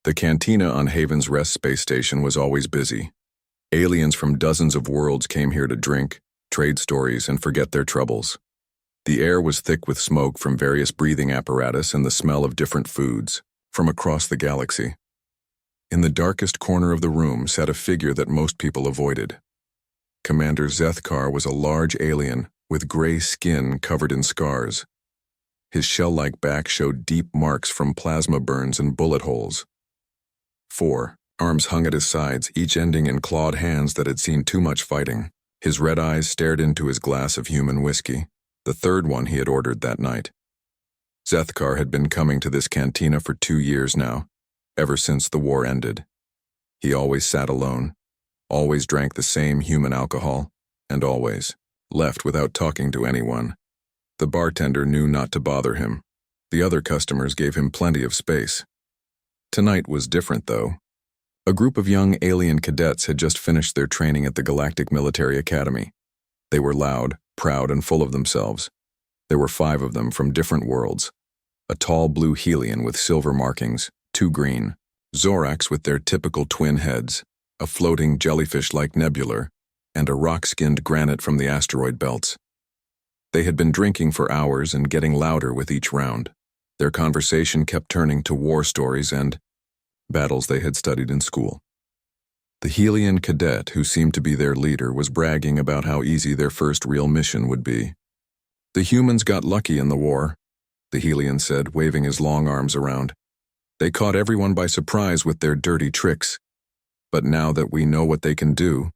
The cantina on Haven's Rest space station was always busy. Aliens from dozens of worlds came here to drink, trade stories, and forget their troubles. The air was thick with smoke from various breathing apparatus and the smell of different foods from across the galaxy. In the darkest corner of the room sat a figure that most people avoided. Commander Zethkar was a large alien with gray skin covered in scars. His shell-like back showed deep marks from plasma burns and bullet holes. 4 arms hung at his sides, each ending in clawed hands that had seen too much fighting. His red eyes stared into his glass of human whiskey, the third one he had ordered that night. Zethkar had been coming to this cantina for 2 years now, ever since the war ended. He always sat alone, always drank the same human alcohol, and always left without talking to anyone. The bartender knew not to bother him. The other customers gave him plenty of space. Tonight was different, though. A group of young alien cadets had just finished their training at the Galactic Military Academy. They were loud, proud, and full of themselves. There were 5 of them from different worlds. A tall blue Helion with silver markings, 2 green, Zorax with their typical twin heads, a floating jellyfish-like nebular, and a rock-skinned granite from the asteroid belts. They had been drinking for hours and getting louder with each round. Their conversation kept turning to war stories and battles they had studied in school. The Helion cadet, who seemed to be their leader, was bragging about how easy their first real mission would be. "The humans got lucky in the war," the Helion said, waving his long arms around. "They caught everyone by surprise with their dirty tricks. But now that we know what they can do,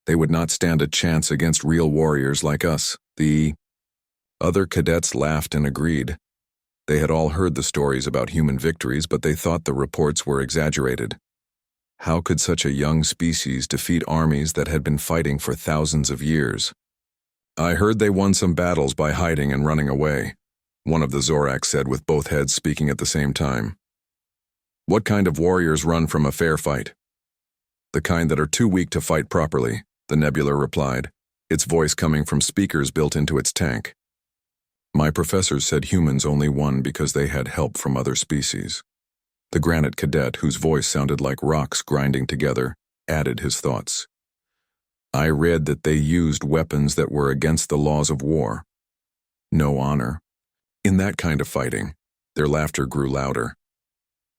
they would not stand a chance against real warriors like us." The other cadets laughed and agreed. They had all heard the stories about human victories, but they thought the reports were exaggerated. How could such a young species defeat armies that had been fighting for thousands of years? "I heard they won some battles by hiding and running away," one of the Zorax said, with both heads speaking at the same time. "What kind of warriors run from a fair fight?" "The kind that are too weak to fight properly," the Nebula replied, its voice coming from speakers built into its tank. "My professors said humans only won because they had help from other species." The granite cadet, whose voice sounded like rocks grinding together, added his thoughts. "I read that they used weapons that were against the laws of war. No honor. In that kind of fighting." Their laughter grew louder.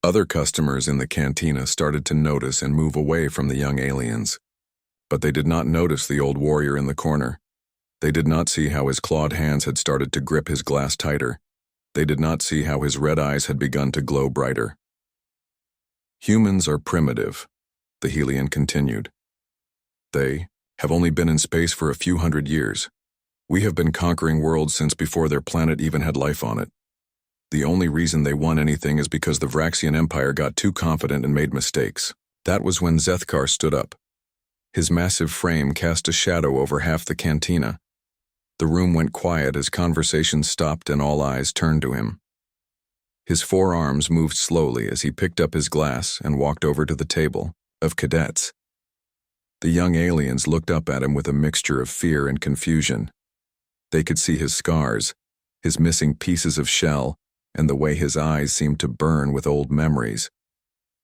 Other customers in the cantina started to notice and move away from the young aliens. But they did not notice the old warrior in the corner. They did not see how his clawed hands had started to grip his glass tighter. They did not see how his red eyes had begun to glow brighter. "Humans are primitive," the Helion continued. "They have only been in space for a few hundred years. We have been conquering worlds since before their planet even had life on it. The only reason they won anything is because the Vraxian Empire got too confident and made mistakes." That was when Zethkar stood up. His massive frame cast a shadow over half the cantina. The room went quiet as conversation stopped and all eyes turned to him. His 4 arms moved slowly as he picked up his glass and walked over to the table of cadets. The young aliens looked up at him with a mixture of fear and confusion. They could see his scars, his missing pieces of shell, and the way his eyes seemed to burn with old memories.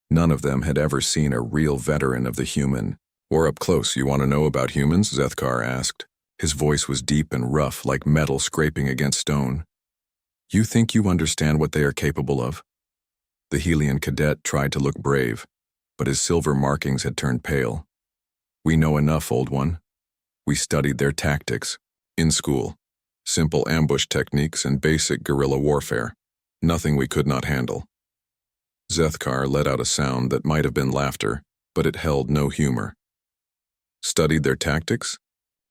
None of them had ever seen a real veteran of the human. "Or up close, you want to know about humans?" Zethkar asked. His voice was deep and rough, like metal scraping against stone. "You think you understand what they are capable of?" The Helion cadet tried to look brave, but his silver markings had turned pale. "We know enough, old one. We studied their tactics in school. Simple ambush techniques and basic guerrilla warfare. Nothing we could not handle." Zethkar let out a sound that might have been laughter, but it held no humor. "Studied their tactics?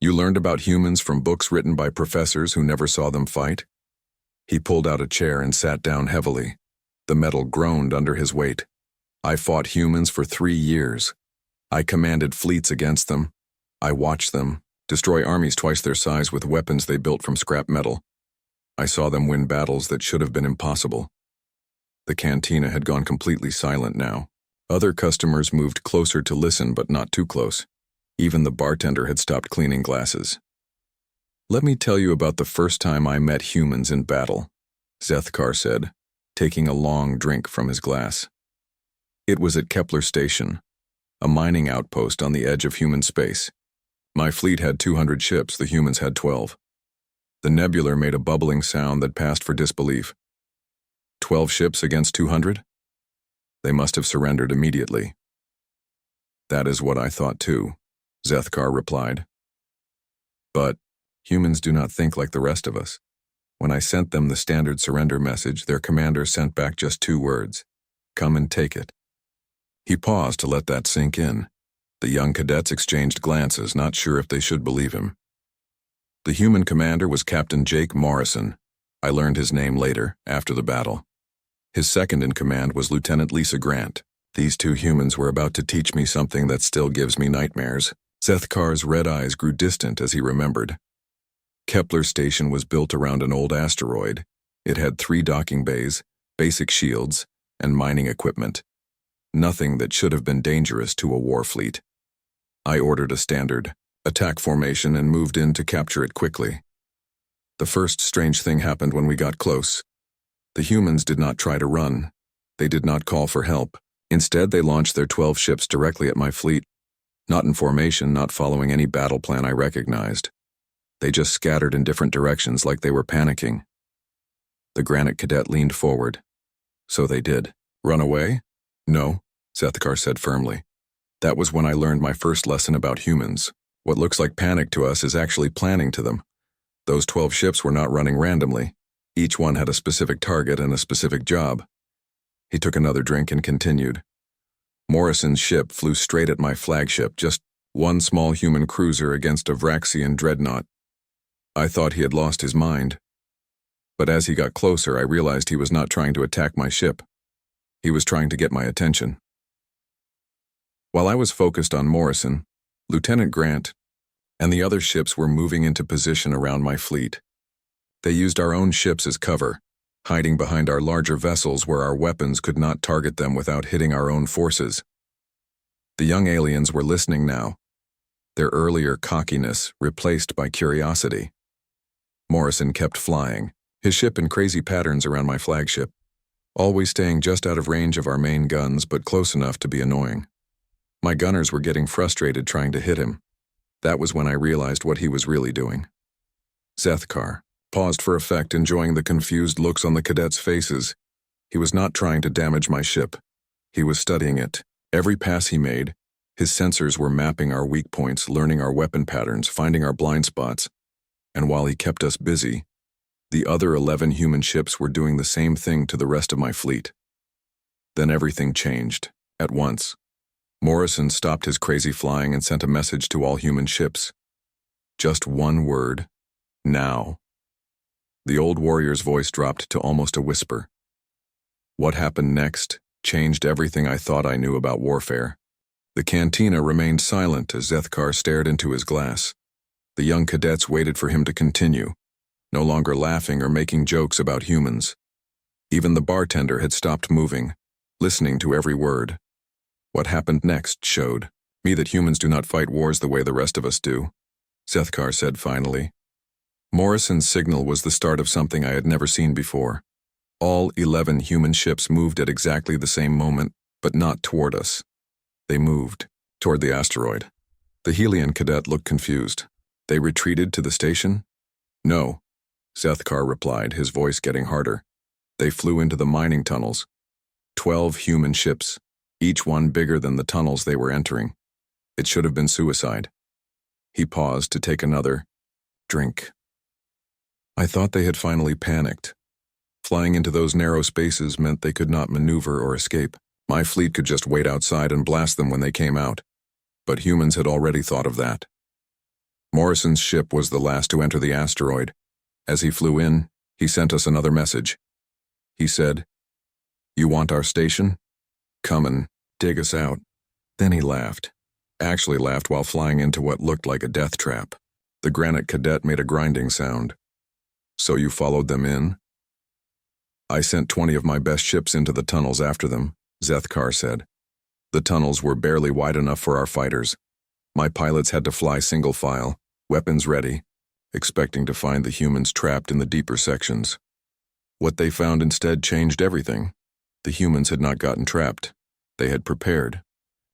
You learned about humans from books written by professors who never saw them fight?" He pulled out a chair and sat down heavily. The metal groaned under his weight. "I fought humans for 3 years. I commanded fleets against them. I watched them destroy armies twice their size with weapons they built from scrap metal. I saw them win battles that should have been impossible." The cantina had gone completely silent now. Other customers moved closer to listen, but not too close. Even the bartender had stopped cleaning glasses. "Let me tell you about the first time I met humans in battle," Zethkar said, taking a long drink from his glass. It was at Kepler Station, a mining outpost on the edge of human space. My fleet had 200 ships, the humans had 12. The nebular made a bubbling sound that passed for disbelief. 12 ships against 200? They must have surrendered immediately. That is what I thought too, Zethkar replied. But humans do not think like the rest of us. When I sent them the standard surrender message, their commander sent back just 2 words: "Come and take it." He paused to let that sink in. The young cadets exchanged glances, not sure if they should believe him. The human commander was Captain Jake Morrison. I learned his name later, after the battle. His second in command was Lieutenant Lisa Grant. These 2 humans were about to teach me something that still gives me nightmares. Zethkar's red eyes grew distant as he remembered. Kepler Station was built around an old asteroid. It had 3 docking bays, basic shields, and mining equipment. Nothing that should have been dangerous to a war fleet. I ordered a standard attack formation and moved in to capture it quickly. The first strange thing happened when we got close. The humans did not try to run. They did not call for help. Instead, they launched their 12 ships directly at my fleet. Not in formation, not following any battle plan I recognized. They just scattered in different directions like they were panicking. The granite cadet leaned forward. So they did. Run away? No, Zethkar said firmly. That was when I learned my first lesson about humans. What looks like panic to us is actually planning to them. Those 12 ships were not running randomly. Each one had a specific target and a specific job. He took another drink and continued. Morrison's ship flew straight at my flagship, just one small human cruiser against a Vraxian dreadnought. I thought he had lost his mind. But as he got closer, I realized he was not trying to attack my ship. He was trying to get my attention. While I was focused on Morrison, Lieutenant Grant and the other ships were moving into position around my fleet. They used our own ships as cover, hiding behind our larger vessels where our weapons could not target them without hitting our own forces. The young aliens were listening now, their earlier cockiness replaced by curiosity. Morrison kept flying, his ship in crazy patterns around my flagship, always staying just out of range of our main guns but close enough to be annoying. My gunners were getting frustrated trying to hit him. That was when I realized what he was really doing. Zethkar paused for effect, enjoying the confused looks on the cadets' faces. He was not trying to damage my ship. He was studying it. Every pass he made, his sensors were mapping our weak points, learning our weapon patterns, finding our blind spots. And while he kept us busy, the other 11 human ships were doing the same thing to the rest of my fleet. Then everything changed, at once. Morrison stopped his crazy flying and sent a message to all human ships. Just one word: now. The old warrior's voice dropped to almost a whisper. What happened next changed everything I thought I knew about warfare. The cantina remained silent as Zethkar stared into his glass. The young cadets waited for him to continue, no longer laughing or making jokes about humans. Even the bartender had stopped moving, listening to every word. What happened next showed me that humans do not fight wars the way the rest of us do, Zethkar said finally. Morrison's signal was the start of something I had never seen before. All 11 human ships moved at exactly the same moment, but not toward us. They moved toward the asteroid. The Helian cadet looked confused. They retreated to the station? No, Zethkar replied, his voice getting harder. They flew into the mining tunnels. 12 human ships, each one bigger than the tunnels they were entering. It should have been suicide. He paused to take another drink. I thought they had finally panicked. Flying into those narrow spaces meant they could not maneuver or escape. My fleet could just wait outside and blast them when they came out. But humans had already thought of that. Morrison's ship was the last to enter the asteroid. As he flew in, he sent us another message. He said, "You want our station? Come and dig us out." Then he laughed. Actually laughed while flying into what looked like a death trap. The granite cadet made a grinding sound. "So you followed them in?" "I sent 20 of my best ships into the tunnels after them," Zethkar said. "The tunnels were barely wide enough for our fighters. My pilots had to fly single file, weapons ready, expecting to find the humans trapped in the deeper sections. What they found instead changed everything. The humans had not gotten trapped. They had prepared.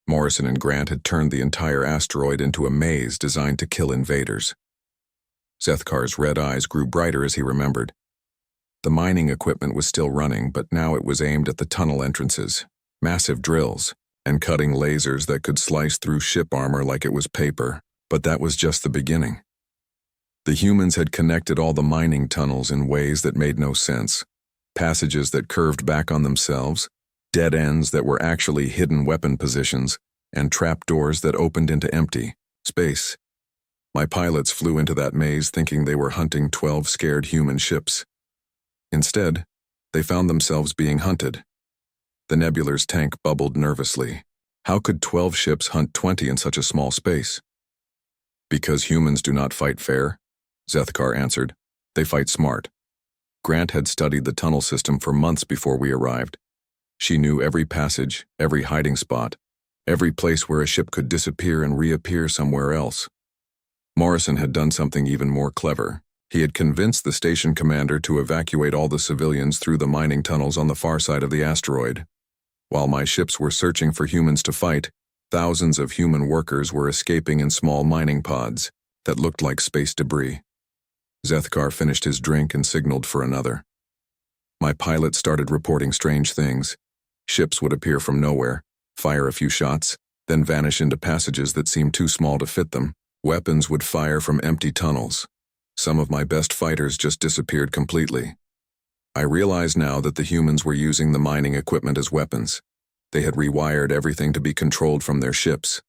Morrison and Grant had turned the entire asteroid into a maze designed to kill invaders. Zethkar's red eyes grew brighter as he remembered. The mining equipment was still running, but now it was aimed at the tunnel entrances, massive drills, and cutting lasers that could slice through ship armor like it was paper. But that was just the beginning. The humans had connected all the mining tunnels in ways that made no sense. Passages that curved back on themselves, dead ends that were actually hidden weapon positions, and trapdoors that opened into empty space. My pilots flew into that maze thinking they were hunting 12 scared human ships. Instead, they found themselves being hunted. The Nebular's tank bubbled nervously. How could 12 ships hunt 20 in such a small space? Because humans do not fight fair, Zethkar answered. They fight smart. Grant had studied the tunnel system for months before we arrived. She knew every passage, every hiding spot, every place where a ship could disappear and reappear somewhere else. Morrison had done something even more clever. He had convinced the station commander to evacuate all the civilians through the mining tunnels on the far side of the asteroid. While my ships were searching for humans to fight, thousands of human workers were escaping in small mining pods that looked like space debris. Zethkar finished his drink and signaled for another. My pilot started reporting strange things. Ships would appear from nowhere, fire a few shots, then vanish into passages that seemed too small to fit them. Weapons would fire from empty tunnels. Some of my best fighters just disappeared completely. I realized now that the humans were using the mining equipment as weapons. They had rewired everything to be controlled from their ships.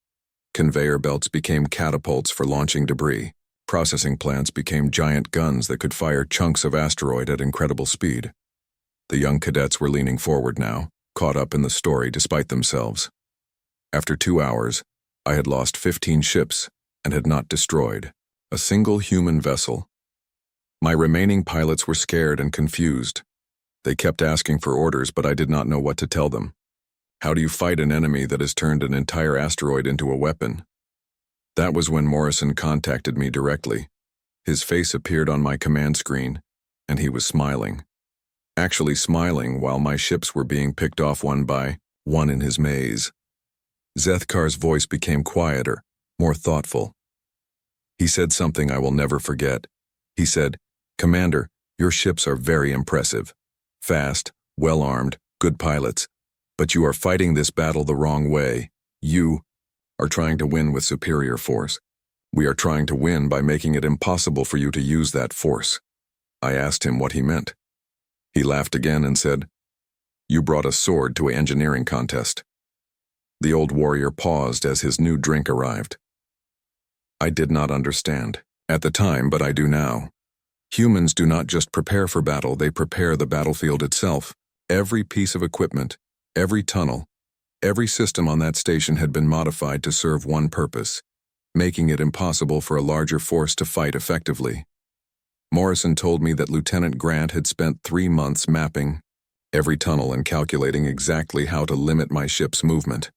Conveyor belts became catapults for launching debris. Processing plants became giant guns that could fire chunks of asteroid at incredible speed. The young cadets were leaning forward now, caught up in the story despite themselves. After 2 hours, I had lost 15 ships and had not destroyed a single human vessel. My remaining pilots were scared and confused. They kept asking for orders, but I did not know what to tell them. How do you fight an enemy that has turned an entire asteroid into a weapon? That was when Morrison contacted me directly. His face appeared on my command screen, and he was smiling. Actually smiling while my ships were being picked off one by one in his maze. Zethkar's voice became quieter, more thoughtful. He said something I will never forget. He said, "Commander, your ships are very impressive. Fast, well-armed, good pilots. But you are fighting this battle the wrong way. You are trying to win with superior force. We are trying to win by making it impossible for you to use that force." I asked him what he meant. He laughed again and said, "You brought a sword to an engineering contest." The old warrior paused as his new drink arrived. I did not understand at the time, but I do now. Humans do not just prepare for battle, they prepare the battlefield itself. Every piece of equipment, every tunnel, every system on that station had been modified to serve one purpose, making it impossible for a larger force to fight effectively. Morrison told me that Lieutenant Grant had spent 3 months mapping every tunnel and calculating exactly how to limit my ship's movement.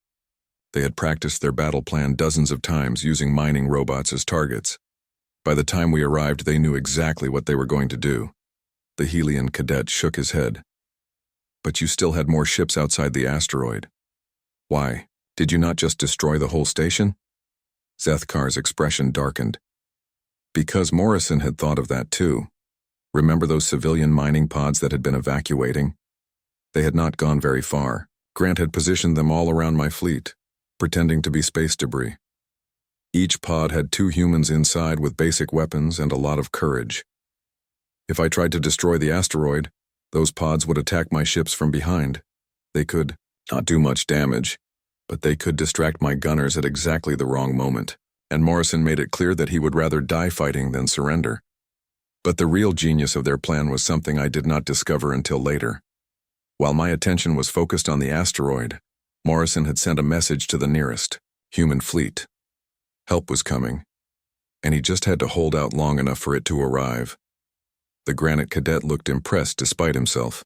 They had practiced their battle plan dozens of times using mining robots as targets. By the time we arrived, they knew exactly what they were going to do. The Helian cadet shook his head. "But you still had more ships outside the asteroid. Why, did you not just destroy the whole station?" Zethkar's expression darkened. Because Morrison had thought of that too. Remember those civilian mining pods that had been evacuating? They had not gone very far. Grant had positioned them all around my fleet, pretending to be space debris. Each pod had 2 humans inside with basic weapons and a lot of courage. If I tried to destroy the asteroid, those pods would attack my ships from behind. They could not do much damage, but they could distract my gunners at exactly the wrong moment, and Morrison made it clear that he would rather die fighting than surrender. But the real genius of their plan was something I did not discover until later. While my attention was focused on the asteroid, Morrison had sent a message to the nearest human fleet. Help was coming, and he just had to hold out long enough for it to arrive. The granite cadet looked impressed despite himself.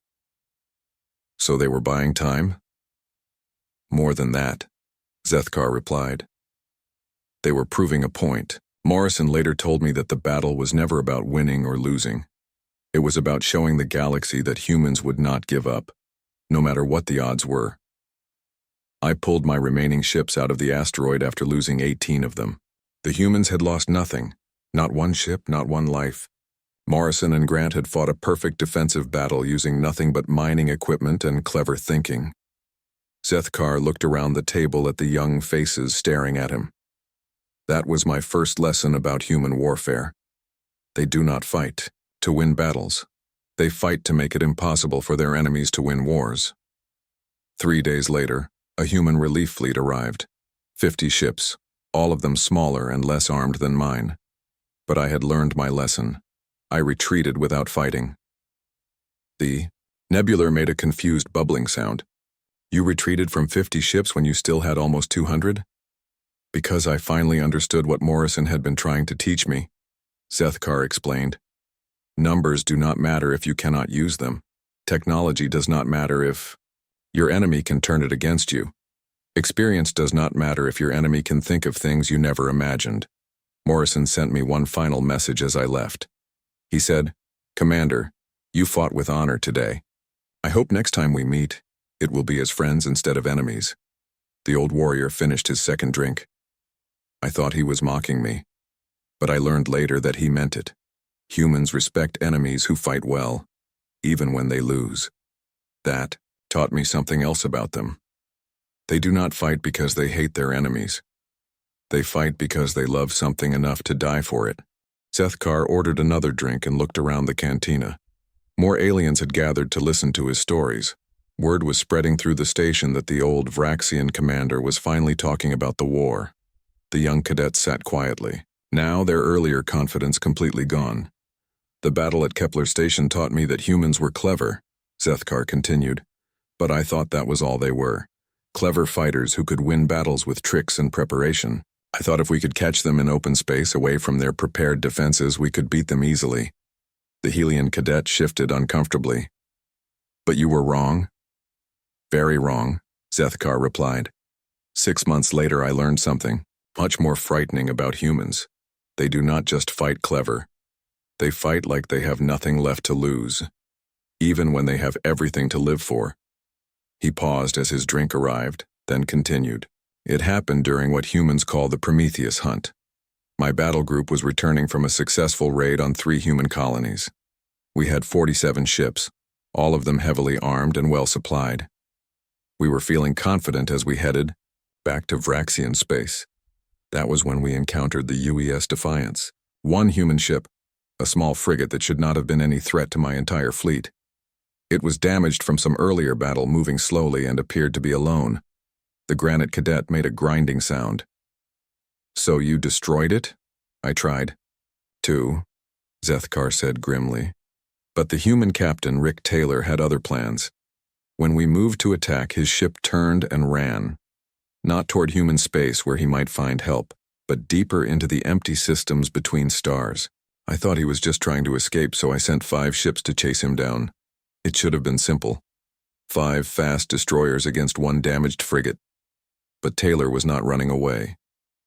So they were buying time? More than that, Zethkar replied. They were proving a point. Morrison later told me that the battle was never about winning or losing. It was about showing the galaxy that humans would not give up, no matter what the odds were. I pulled my remaining ships out of the asteroid after losing 18 of them. The humans had lost nothing. Not one ship, not one life. Morrison and Grant had fought a perfect defensive battle using nothing but mining equipment and clever thinking. Zethkar looked around the table at the young faces staring at him. That was my first lesson about human warfare. They do not fight to win battles. They fight to make it impossible for their enemies to win wars. 3 days later, a human relief fleet arrived. 50 ships, all of them smaller and less armed than mine. But I had learned my lesson. I retreated without fighting. The Nebular made a confused bubbling sound. You retreated from 50 ships when you still had almost 200? Because I finally understood what Morrison had been trying to teach me, Zethkar explained. Numbers do not matter if you cannot use them. Technology does not matter if your enemy can turn it against you. Experience does not matter if your enemy can think of things you never imagined. Morrison sent me one final message as I left. He said, "Commander, you fought with honor today. I hope next time we meet, it will be as friends instead of enemies." The old warrior finished his second drink. I thought he was mocking me, but I learned later that he meant it. Humans respect enemies who fight well, even when they lose. That taught me something else about them. They do not fight because they hate their enemies. They fight because they love something enough to die for it. Zethkar ordered another drink and looked around the cantina. More aliens had gathered to listen to his stories. Word was spreading through the station that the old Vraxian commander was finally talking about the war. The young cadets sat quietly, now their earlier confidence completely gone. The battle at Kepler Station taught me that humans were clever, Zethkar continued, but I thought that was all they were. Clever fighters who could win battles with tricks and preparation. I thought if we could catch them in open space away from their prepared defenses, we could beat them easily. The Helian cadet shifted uncomfortably. But you were wrong. Very wrong, Zethkar replied. 6 months later I learned something much more frightening about humans. They do not just fight clever. They fight like they have nothing left to lose, even when they have everything to live for. He paused as his drink arrived, then continued. It happened during what humans call the Prometheus hunt. My battle group was returning from a successful raid on 3 human colonies. We had 47 ships, all of them heavily armed and well supplied. We were feeling confident as we headed back to Vraxian space. That was when we encountered the UES Defiance. 1 human ship, a small frigate that should not have been any threat to my entire fleet. It was damaged from some earlier battle, moving slowly, and appeared to be alone. The granite cadet made a grinding sound. "So you destroyed it?" I tried. "To," Zethkar said grimly. But the human captain, Rick Taylor, had other plans. When we moved to attack, his ship turned and ran. Not toward human space where he might find help, but deeper into the empty systems between stars. I thought he was just trying to escape, so I sent 5 ships to chase him down. It should have been simple. 5 fast destroyers against 1 damaged frigate. But Taylor was not running away.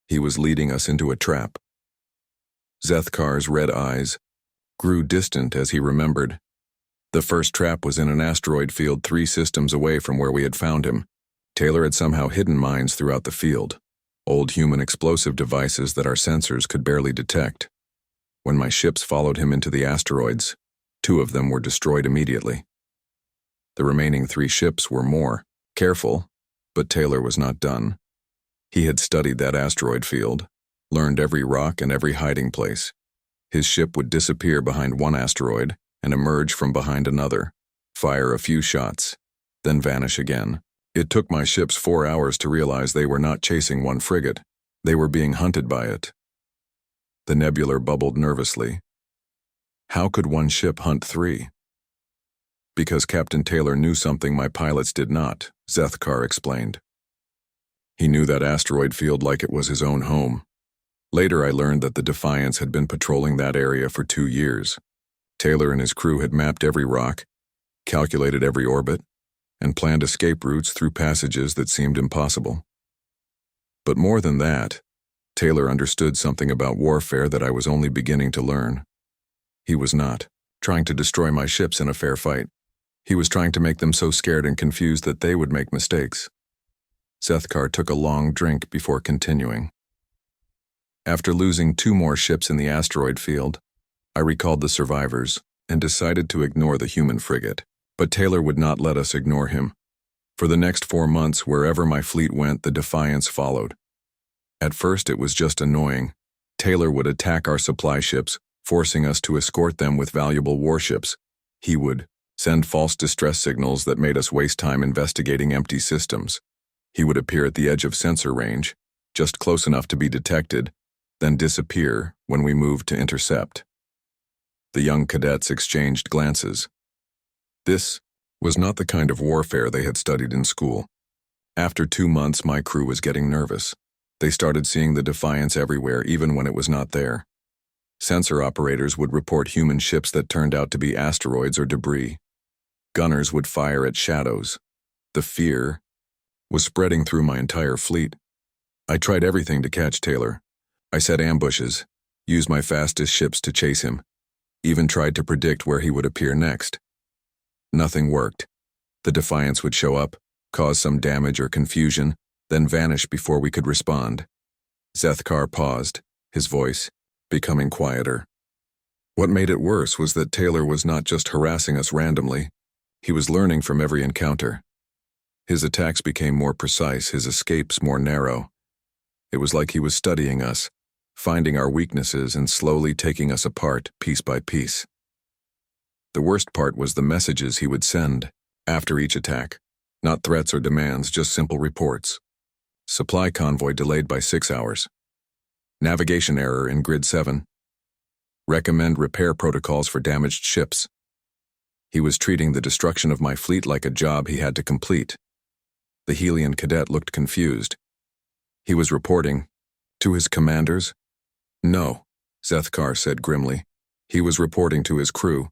He was leading us into a trap. Zethkar's red eyes grew distant as he remembered. The first trap was in an asteroid field 3 systems away from where we had found him. Taylor had somehow hidden mines throughout the field, old human explosive devices that our sensors could barely detect. When my ships followed him into the asteroids, 2 of them were destroyed immediately. The remaining 3 ships were more careful, but Taylor was not done. He had studied that asteroid field, learned every rock and every hiding place. His ship would disappear behind one asteroid and emerge from behind another, fire a few shots, then vanish again. It took my ships 4 hours to realize they were not chasing 1 frigate. They were being hunted by it. The Nebular bubbled nervously. How could 1 ship hunt 3? Because Captain Taylor knew something my pilots did not, Zethkar explained. He knew that asteroid field like it was his own home. Later I learned that the Defiance had been patrolling that area for 2 years. Taylor and his crew had mapped every rock, calculated every orbit, and planned escape routes through passages that seemed impossible. But more than that, Taylor understood something about warfare that I was only beginning to learn. He was not trying to destroy my ships in a fair fight. He was trying to make them so scared and confused that they would make mistakes. Zethkar took a long drink before continuing. After losing 2 more ships in the asteroid field, I recalled the survivors and decided to ignore the human frigate. But Taylor would not let us ignore him. For the next 4 months, wherever my fleet went, the Defiance followed. At first, it was just annoying. Taylor would attack our supply ships, forcing us to escort them with valuable warships. He would send false distress signals that made us waste time investigating empty systems. He would appear at the edge of sensor range, just close enough to be detected, then disappear when we moved to intercept. The young cadets exchanged glances. This was not the kind of warfare they had studied in school. After 2 months, my crew was getting nervous. They started seeing the Defiance everywhere, even when it was not there. Sensor operators would report human ships that turned out to be asteroids or debris. Gunners would fire at shadows. The fear was spreading through my entire fleet. I tried everything to catch Taylor. I set ambushes, used my fastest ships to chase him, even tried to predict where he would appear next. Nothing worked. The Defiance would show up, cause some damage or confusion, then vanish before we could respond. Zethkar paused, his voice becoming quieter. What made it worse was that Taylor was not just harassing us randomly. He was learning from every encounter. His attacks became more precise, his escapes more narrow. It was like he was studying us, finding our weaknesses and slowly taking us apart piece by piece. The worst part was the messages he would send after each attack. Not threats or demands, just simple reports. Supply convoy delayed by 6 hours. Navigation error in Grid 7. Recommend repair protocols for damaged ships. He was treating the destruction of my fleet like a job he had to complete. The Helian cadet looked confused. He was reporting to his commanders? No, Zethkar said grimly. He was reporting to his crew.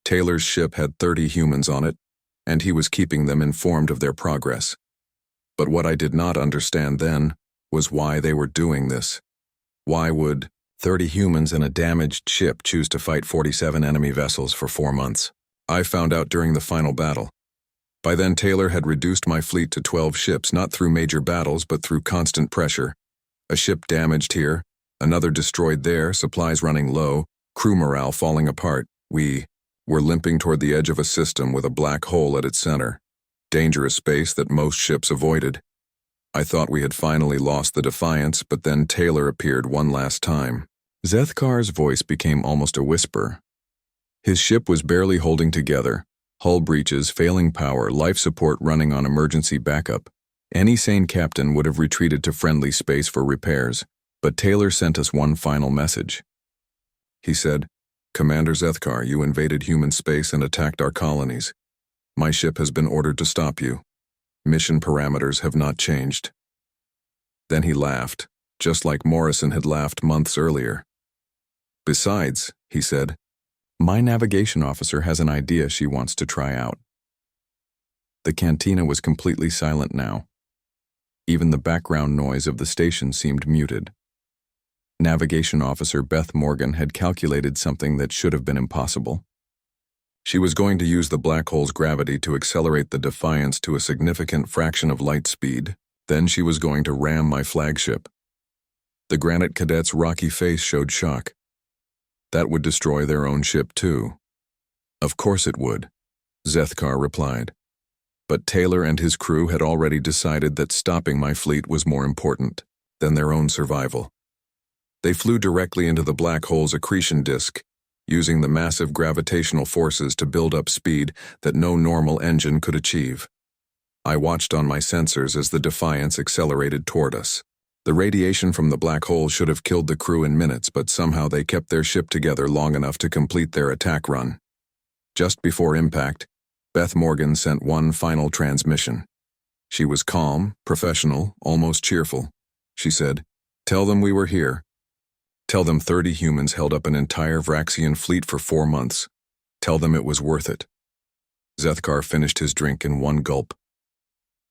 Taylor's ship had 30 humans on it, and he was keeping them informed of their progress. But what I did not understand then was why they were doing this. Why would 30 humans and a damaged ship choose to fight 47 enemy vessels for 4 months? I found out during the final battle. By then, Taylor had reduced my fleet to 12 ships, not through major battles, but through constant pressure. A ship damaged here, another destroyed there, supplies running low, crew morale falling apart. We were limping toward the edge of a system with a black hole at its center. Dangerous space that most ships avoided. I thought we had finally lost the Defiance, but then Taylor appeared one last time. Zethkar's voice became almost a whisper. His ship was barely holding together. Hull breaches, failing power, life support running on emergency backup. Any sane captain would have retreated to friendly space for repairs, but Taylor sent us one final message. He said, "Commander Zethkar, you invaded human space and attacked our colonies. My ship has been ordered to stop you. Mission parameters have not changed." Then he laughed, just like Morrison had laughed months earlier. "Besides," he said, "my navigation officer has an idea she wants to try out." The cantina was completely silent now. Even the background noise of the station seemed muted. Navigation Officer Beth Morgan had calculated something that should have been impossible. She was going to use the black hole's gravity to accelerate the Defiance to a significant fraction of light speed. Then she was going to ram my flagship. The Granite Cadet's rocky face showed shock. That would destroy their own ship too. Of course it would, Zethkar replied. But Taylor and his crew had already decided that stopping my fleet was more important than their own survival. They flew directly into the black hole's accretion disk, using the massive gravitational forces to build up speed that no normal engine could achieve. I watched on my sensors as the Defiance accelerated toward us. The radiation from the black hole should have killed the crew in minutes, but somehow they kept their ship together long enough to complete their attack run. Just before impact, Beth Morgan sent one final transmission. She was calm, professional, almost cheerful. She said, "Tell them we were here. Tell them 30 humans held up an entire Vraxian fleet for 4 months. Tell them it was worth it." Zethkar finished his drink in one gulp.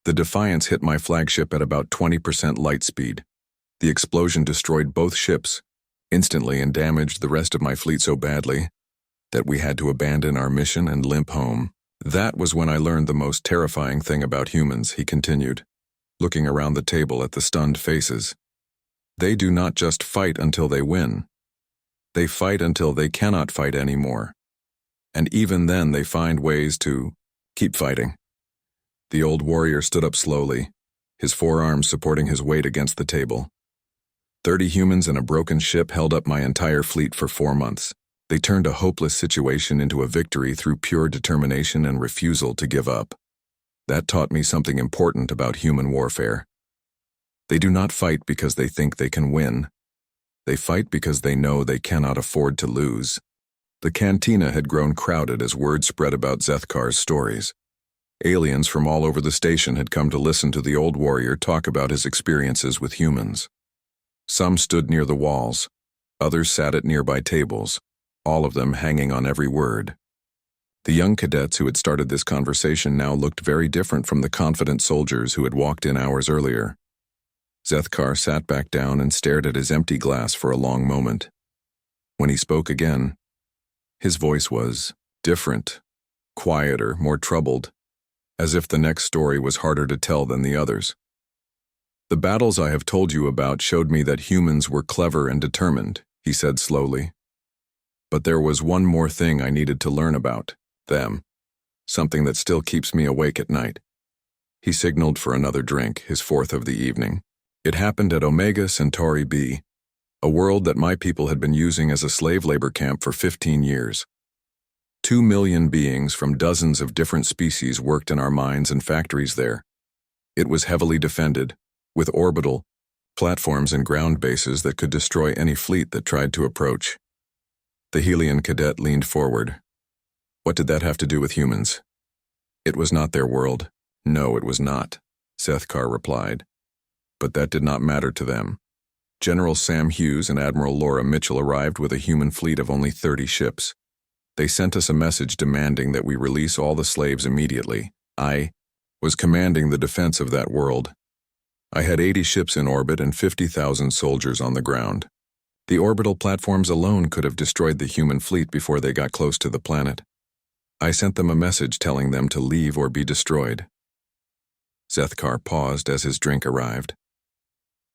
The Defiance hit my flagship at about 20% light speed. The explosion destroyed both ships instantly and damaged the rest of my fleet so badly that we had to abandon our mission and limp home. "That was when I learned the most terrifying thing about humans," he continued. looking around the table at the stunned faces. They do not just fight until they win. They fight until they cannot fight anymore. And even then they find ways to keep fighting. The old warrior stood up slowly, his forearms supporting his weight against the table. 30 humans and a broken ship held up my entire fleet for 4 months. They turned a hopeless situation into a victory through pure determination and refusal to give up. That taught me something important about human warfare. They do not fight because they think they can win. They fight because they know they cannot afford to lose. The cantina had grown crowded as word spread about Zethkar's stories. Aliens from all over the station had come to listen to the old warrior talk about his experiences with humans. Some stood near the walls, others sat at nearby tables, all of them hanging on every word. The young cadets who had started this conversation now looked very different from the confident soldiers who had walked in hours earlier. Zethkar sat back down and stared at his empty glass for a long moment. When he spoke again, his voice was different, quieter, more troubled, as if the next story was harder to tell than the others. The battles I have told you about showed me that humans were clever and determined, he said slowly. But there was one more thing I needed to learn about them, something that still keeps me awake at night. He signaled for another drink, his fourth of the evening. It happened at Omega Centauri B, a world that my people had been using as a slave labor camp for 15 years. 2 million beings from dozens of different species worked in our mines and factories there. It was heavily defended, with orbital platforms and ground bases that could destroy any fleet that tried to approach. The Helian cadet leaned forward. What did that have to do with humans? It was not their world. No, it was not, Zethkar replied. But that did not matter to them. General Sam Hughes and Admiral Laura Mitchell arrived with a human fleet of only 30 ships. They sent us a message demanding that we release all the slaves immediately. I was commanding the defense of that world. I had 80 ships in orbit and 50,000 soldiers on the ground. The orbital platforms alone could have destroyed the human fleet before they got close to the planet. I sent them a message telling them to leave or be destroyed. Zethkar paused as his drink arrived.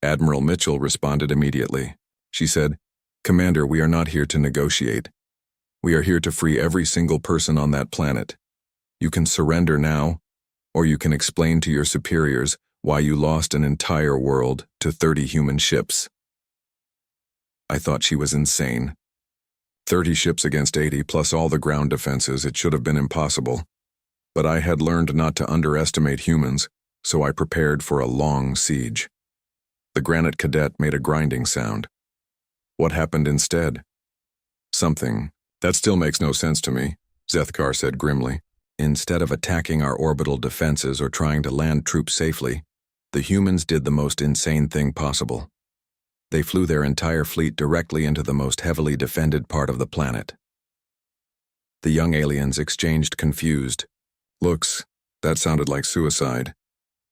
Admiral Mitchell responded immediately. She said, "Commander, we are not here to negotiate. We are here to free every single person on that planet. You can surrender now, or you can explain to your superiors why you lost an entire world to 30 human ships." I thought she was insane. 30 ships against 80 plus all the ground defenses, it should have been impossible. But I had learned not to underestimate humans, so I prepared for a long siege. The granite cadet made a grinding sound. What happened instead? Something. That still makes no sense to me, Zethkar said grimly. Instead of attacking our orbital defenses or trying to land troops safely, the humans did the most insane thing possible. They flew their entire fleet directly into the most heavily defended part of the planet. The young aliens exchanged confused looks. That sounded like suicide.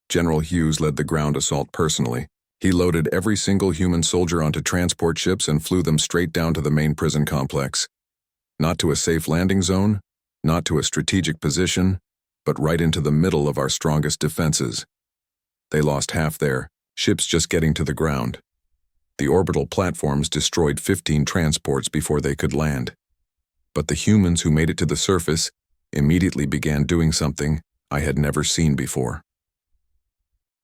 General Hughes led the ground assault personally. He loaded every single human soldier onto transport ships and flew them straight down to the main prison complex. Not to a safe landing zone, not to a strategic position, but right into the middle of our strongest defenses. They lost half their ships just getting to the ground. The orbital platforms destroyed 15 transports before they could land. But the humans who made it to the surface immediately began doing something I had never seen before.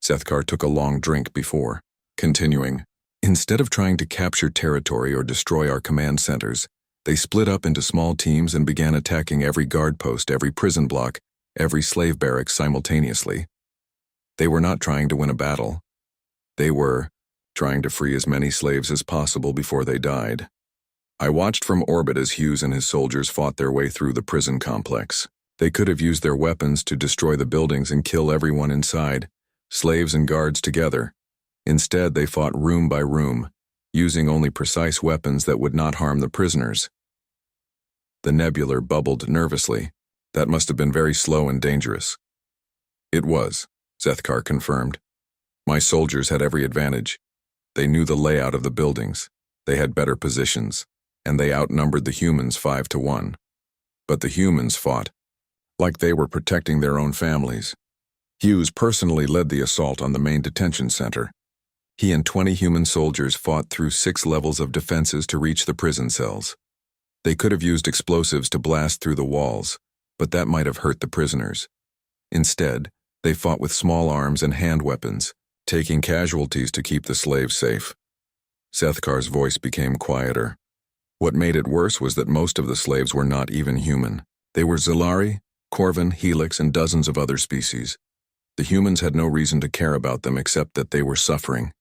Zethkar took a long drink before, continuing, "Instead of trying to capture territory or destroy our command centers, they split up into small teams and began attacking every guard post, every prison block, every slave barrack simultaneously. They were not trying to win a battle. They were trying to free as many slaves as possible before they died. I watched from orbit as Hughes and his soldiers fought their way through the prison complex. They could have used their weapons to destroy the buildings and kill everyone inside, slaves and guards together. Instead, they fought room by room, using only precise weapons that would not harm the prisoners." The nebular bubbled nervously. "That must have been very slow and dangerous." "It was," Zethkar confirmed. "My soldiers had every advantage. They knew the layout of the buildings, they had better positions, and they outnumbered the humans 5 to 1. But the humans fought like they were protecting their own families. Hughes personally led the assault on the main detention center. He and 20 human soldiers fought through 6 levels of defenses to reach the prison cells. They could have used explosives to blast through the walls, but that might have hurt the prisoners. Instead, they fought with small arms and hand weapons, taking casualties to keep the slaves safe. Sethkar's voice became quieter. What made it worse was that most of the slaves were not even human. They were Zalari, Corvin, Helix, and dozens of other species. The humans had no reason to care about them except that they were suffering.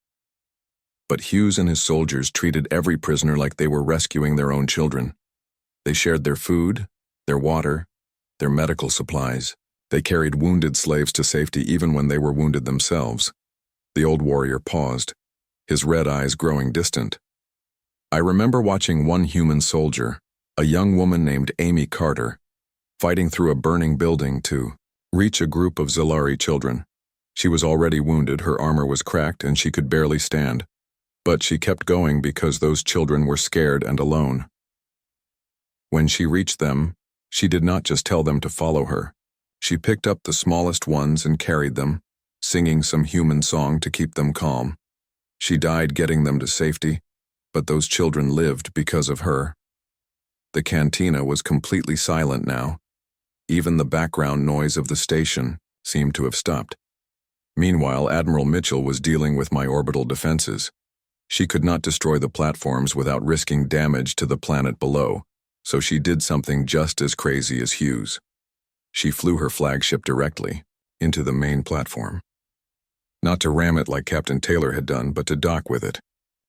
But Hughes and his soldiers treated every prisoner like they were rescuing their own children. They shared their food, their water, their medical supplies. They carried wounded slaves to safety even when they were wounded themselves. The old warrior paused, his red eyes growing distant. I remember watching one human soldier, a young woman named Amy Carter, fighting through a burning building to reach a group of Zalari children. She was already wounded, her armor was cracked, and she could barely stand. But she kept going because those children were scared and alone. When she reached them, she did not just tell them to follow her. She picked up the smallest ones and carried them, singing some human song to keep them calm. She died getting them to safety, but those children lived because of her. The cantina was completely silent now. Even the background noise of the station seemed to have stopped. Meanwhile, Admiral Mitchell was dealing with my orbital defenses. She could not destroy the platforms without risking damage to the planet below, so she did something just as crazy as Hughes. She flew her flagship directly into the main platform. Not to ram it like Captain Taylor had done, but to dock with it.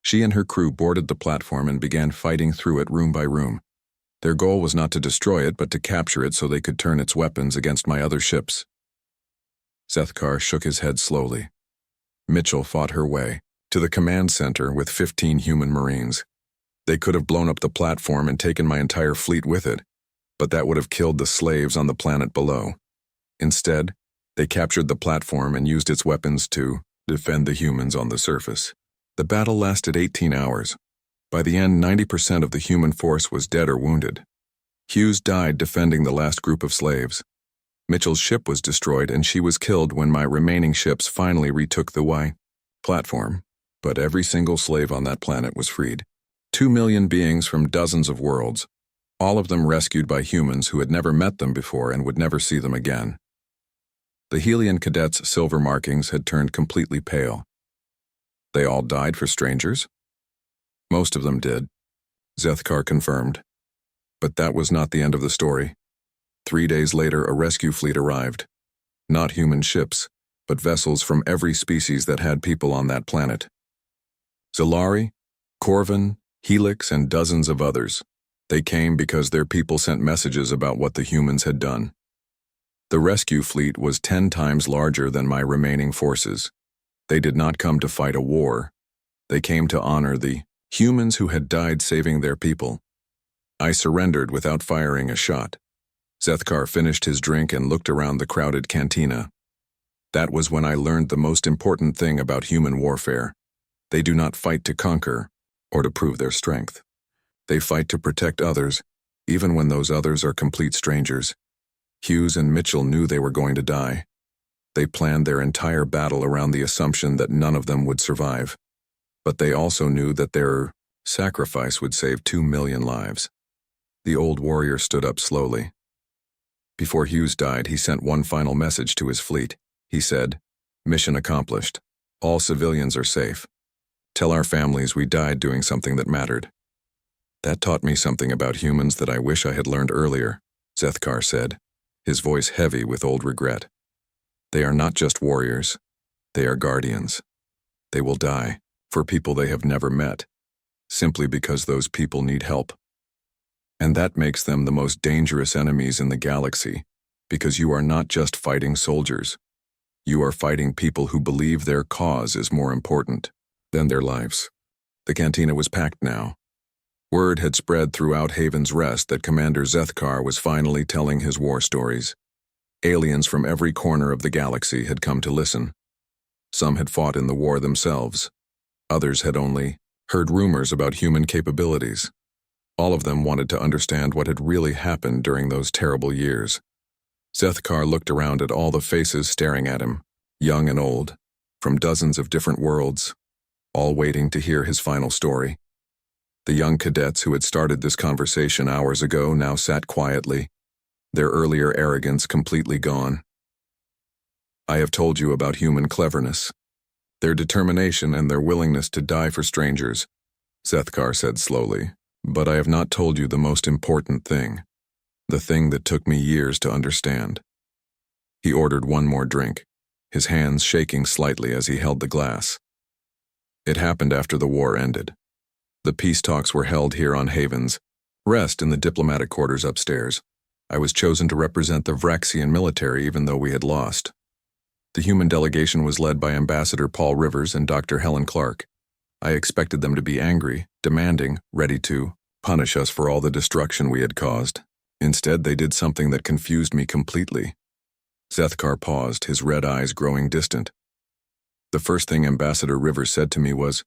She and her crew boarded the platform and began fighting through it room by room. Their goal was not to destroy it, but to capture it so they could turn its weapons against my other ships. Sethkar shook his head slowly. Mitchell fought her way to the command center with 15 human Marines. They could have blown up the platform and taken my entire fleet with it, but that would have killed the slaves on the planet below. Instead, they captured the platform and used its weapons to defend the humans on the surface. The battle lasted 18 hours. By the end, 90% of the human force was dead or wounded. Hughes died defending the last group of slaves. Mitchell's ship was destroyed and she was killed when my remaining ships finally retook the Y platform. But every single slave on that planet was freed. 2 million beings from dozens of worlds, all of them rescued by humans who had never met them before and would never see them again. The Helian cadets' silver markings had turned completely pale. They all died for strangers? Most of them did, Sethkar confirmed. But that was not the end of the story. 3 days later, a rescue fleet arrived. Not human ships, but vessels from every species that had people on that planet. Zalari, Corvin, Helix, and dozens of others. They came because their people sent messages about what the humans had done. The rescue fleet was 10 times larger than my remaining forces. They did not come to fight a war. They came to honor the humans who had died saving their people. I surrendered without firing a shot. Sethkar finished his drink and looked around the crowded cantina. That was when I learned the most important thing about human warfare. They do not fight to conquer or to prove their strength. They fight to protect others, even when those others are complete strangers. Hughes and Mitchell knew they were going to die. They planned their entire battle around the assumption that none of them would survive. But they also knew that their sacrifice would save 2 million lives. The old warrior stood up slowly. Before Hughes died, he sent one final message to his fleet. He said, "Mission accomplished. All civilians are safe. Tell our families we died doing something that mattered." That taught me something about humans that I wish I had learned earlier, Sethkar said, his voice heavy with old regret. They are not just warriors. They are guardians. They will die for people they have never met, simply because those people need help. And that makes them the most dangerous enemies in the galaxy, because you are not just fighting soldiers. You are fighting people who believe their cause is more important than their lives. The cantina was packed now. Word had spread throughout Haven's Rest that Commander Sethkar was finally telling his war stories. Aliens from every corner of the galaxy had come to listen. Some had fought in the war themselves. Others had only heard rumors about human capabilities. All of them wanted to understand what had really happened during those terrible years. Sethkar looked around at all the faces staring at him. young and old, from dozens of different worlds, all waiting to hear his final story. The young cadets who had started this conversation hours ago now sat quietly, their earlier arrogance completely gone. I have told you about human cleverness, their determination and their willingness to die for strangers, Sethkar said slowly, but I have not told you the most important thing, the thing that took me years to understand. He ordered one more drink, his hands shaking slightly as he held the glass. It happened after the war ended. The peace talks were held here on Haven's Rest in the diplomatic quarters upstairs. I was chosen to represent the Vraxian military even though we had lost. The human delegation was led by Ambassador Paul Rivers and Dr. Helen Clark. I expected them to be angry, demanding, ready to punish us for all the destruction we had caused. Instead, they did something that confused me completely. Sethkar paused, his red eyes growing distant. The first thing Ambassador Rivers said to me was,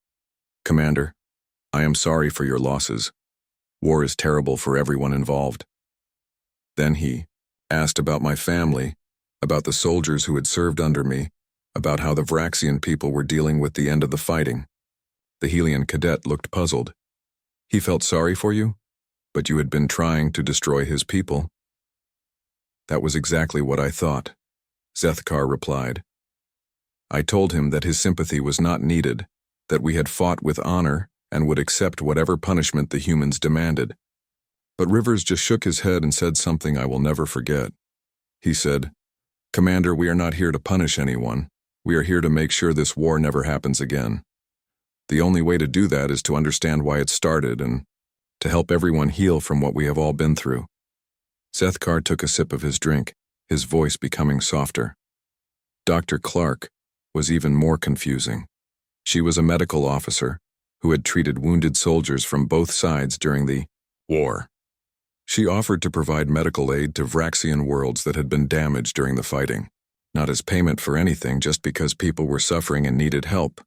"Commander, I am sorry for your losses. War is terrible for everyone involved." Then he asked about my family, about the soldiers who had served under me, about how the Vraxian people were dealing with the end of the fighting. The Helian cadet looked puzzled. He felt sorry for you, but you had been trying to destroy his people. That was exactly what I thought, Sethkar replied. I told him that his sympathy was not needed, that we had fought with honor and would accept whatever punishment the humans demanded. But Rivers just shook his head and said something I will never forget. He said, "Commander, we are not here to punish anyone. We are here to make sure this war never happens again. The only way to do that is to understand why it started and to help everyone heal from what we have all been through." Sethkar took a sip of his drink, his voice becoming softer. Dr. Clark was even more confusing. She was a medical officer who had treated wounded soldiers from both sides during the war. She offered to provide medical aid to Vraxian worlds that had been damaged during the fighting, not as payment for anything, just because people were suffering and needed help.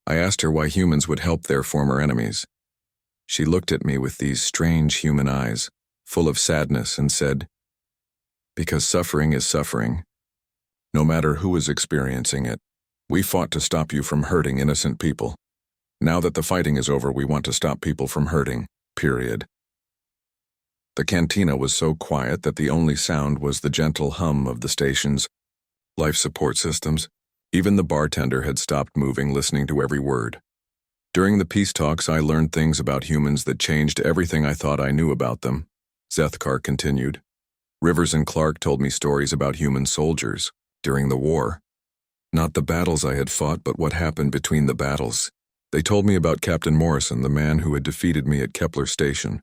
I asked her why humans would help their former enemies. She looked at me with these strange human eyes, full of sadness, and said, "Because suffering is suffering, no matter who is experiencing it. We fought to stop you from hurting innocent people. Now that the fighting is over, we want to stop people from hurting, period." The cantina was so quiet that the only sound was the gentle hum of the station's life support systems. Even the bartender had stopped moving, listening to every word. During the peace talks, I learned things about humans that changed everything I thought I knew about them, Sethkar continued. Rivers and Clark told me stories about human soldiers during the war. Not the battles I had fought, but what happened between the battles. They told me about Captain Morrison, the man who had defeated me at Kepler Station.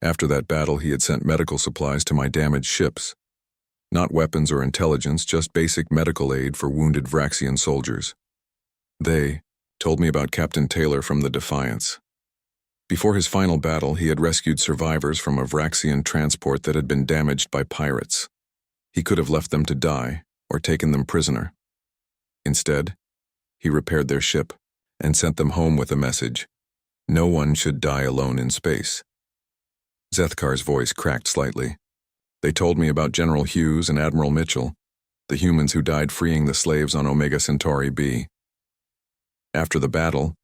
After that battle, he had sent medical supplies to my damaged ships. Not weapons or intelligence, just basic medical aid for wounded Vraxian soldiers. They told me about Captain Taylor from the Defiance. Before his final battle, he had rescued survivors from a Vraxian transport that had been damaged by pirates. He could have left them to die or taken them prisoner. Instead, he repaired their ship and sent them home with a message: no one should die alone in space. Sethkar's voice cracked slightly. They told me about General Hughes and Admiral Mitchell, the humans who died freeing the slaves on Omega Centauri B. After the battle,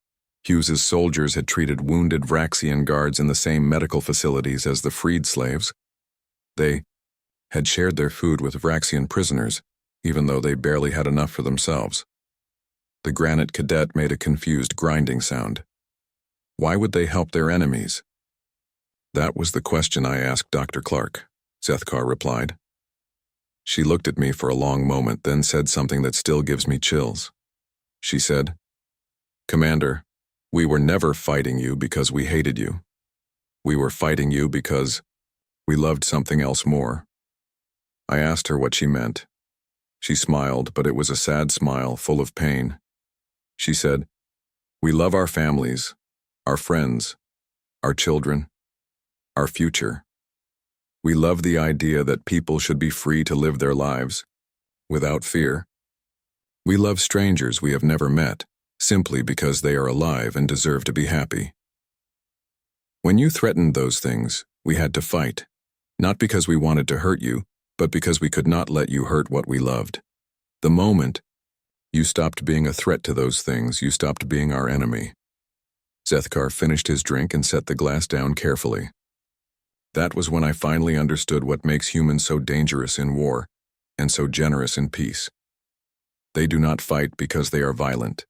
Hughes's soldiers had treated wounded Vraxian guards in the same medical facilities as the freed slaves. They had shared their food with Vraxian prisoners, even though they barely had enough for themselves. The granite cadet made a confused grinding sound. Why would they help their enemies? That was the question I asked Dr. Clark, Sethkar replied. She looked at me for a long moment, then said something that still gives me chills. She said, "Commander, we were never fighting you because we hated you. We were fighting you because we loved something else more." I asked her what she meant. She smiled, but it was a sad smile full of pain. She said, "We love our families, our friends, our children, our future. We love the idea that people should be free to live their lives without fear. We love strangers we have never met, simply because they are alive and deserve to be happy. When you threatened those things, we had to fight, not because we wanted to hurt you, but because we could not let you hurt what we loved. The moment You stopped being a threat to those things. You stopped being our enemy. Zethkar finished his drink and set the glass down carefully. That was when I finally understood what makes humans so dangerous in war and so generous in peace. They do not fight because they are violent.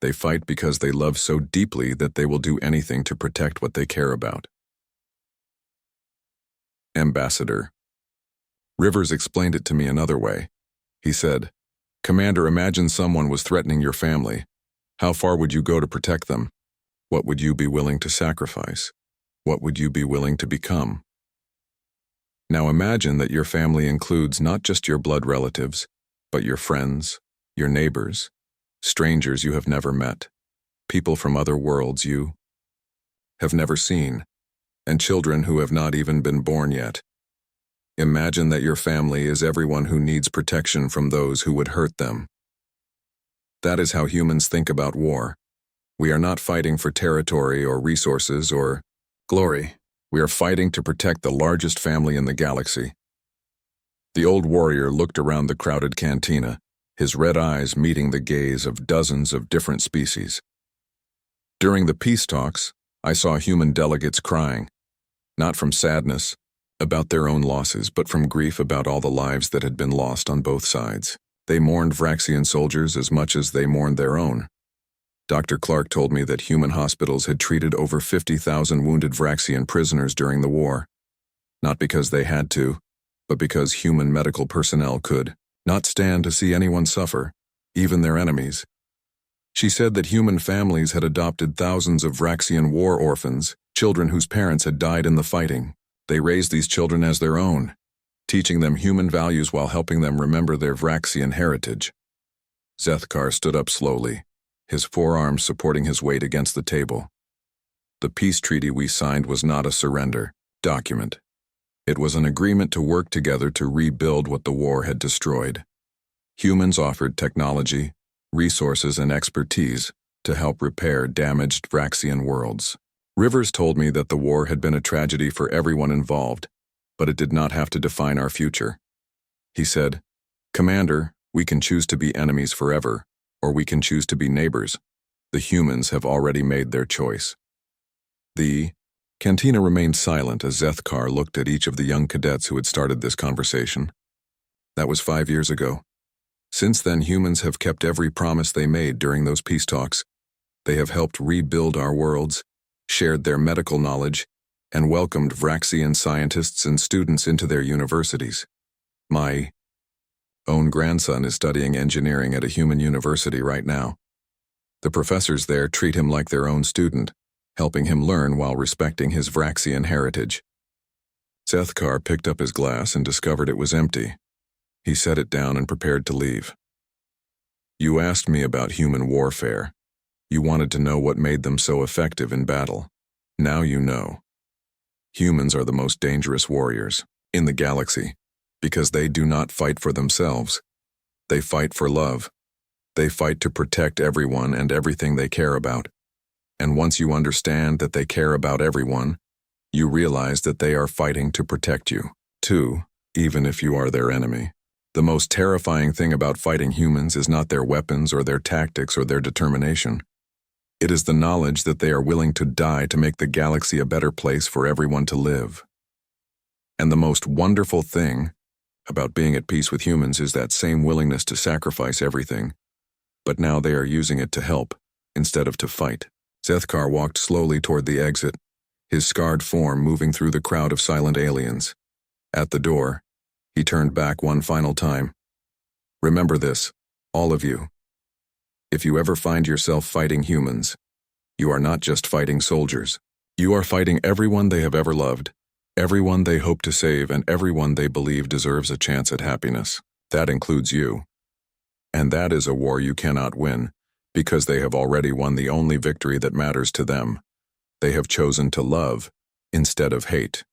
They fight because they love so deeply that they will do anything to protect what they care about. Ambassador. Rivers explained it to me another way. He said, "Commander, imagine someone was threatening your family. How far would you go to protect them? What would you be willing to sacrifice? What would you be willing to become? Now imagine that your family includes not just your blood relatives, but your friends, your neighbors, strangers you have never met, people from other worlds you have never seen, and children who have not even been born yet. Imagine that your family is everyone who needs protection from those who would hurt them." That is how humans think about war. We are not fighting for territory or resources or glory. We are fighting to protect the largest family in the galaxy. The old warrior looked around the crowded cantina, his red eyes meeting the gaze of dozens of different species. During the peace talks, I saw human delegates crying, not from sadness about their own losses, but from grief about all the lives that had been lost on both sides. They mourned Vraxian soldiers as much as they mourned their own. Dr. Clark told me that human hospitals had treated over 50,000 wounded Vraxian prisoners during the war, not because they had to, but because human medical personnel could not stand to see anyone suffer, even their enemies. She said that human families had adopted thousands of Vraxian war orphans, children whose parents had died in the fighting. They raised these children as their own, teaching them human values while helping them remember their Vraxian heritage. Zethkar stood up slowly, his forearms supporting his weight against the table. The peace treaty we signed was not a surrender document. It was an agreement to work together to rebuild what the war had destroyed. Humans offered technology, resources, and expertise to help repair damaged Vraxian worlds. Rivers told me that the war had been a tragedy for everyone involved, but it did not have to define our future. He said, "Commander, we can choose to be enemies forever, or we can choose to be neighbors. The humans have already made their choice." The cantina remained silent as Zethkar looked at each of the young cadets who had started this conversation. That was 5 years ago. Since then, humans have kept every promise they made during those peace talks. They have helped rebuild our worlds, shared their medical knowledge, and welcomed Vraxian scientists and students into their universities. My own grandson is studying engineering at a human university right now. The professors there treat him like their own student, helping him learn while respecting his Vraxian heritage. Zethkar picked up his glass and discovered it was empty. He set it down and prepared to leave. "You asked me about human warfare. You wanted to know what made them so effective in battle. Now you know. Humans are the most dangerous warriors in the galaxy because they do not fight for themselves. They fight for love. They fight to protect everyone and everything they care about. And once you understand that they care about everyone, you realize that they are fighting to protect you, too, even if you are their enemy. The most terrifying thing about fighting humans is not their weapons or their tactics or their determination. It is the knowledge that they are willing to die to make the galaxy a better place for everyone to live. And the most wonderful thing about being at peace with humans is that same willingness to sacrifice everything, but now they are using it to help, instead of to fight." Zethkar walked slowly toward the exit, his scarred form moving through the crowd of silent aliens. At the door, he turned back one final time. "Remember this, all of you. If you ever find yourself fighting humans, you are not just fighting soldiers. You are fighting everyone they have ever loved, everyone they hope to save, and everyone they believe deserves a chance at happiness. That includes you. And that is a war you cannot win, because they have already won the only victory that matters to them. They have chosen to love instead of hate."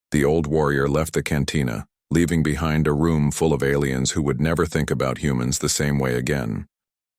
The old warrior left the cantina, leaving behind a room full of aliens who would never think about humans the same way again.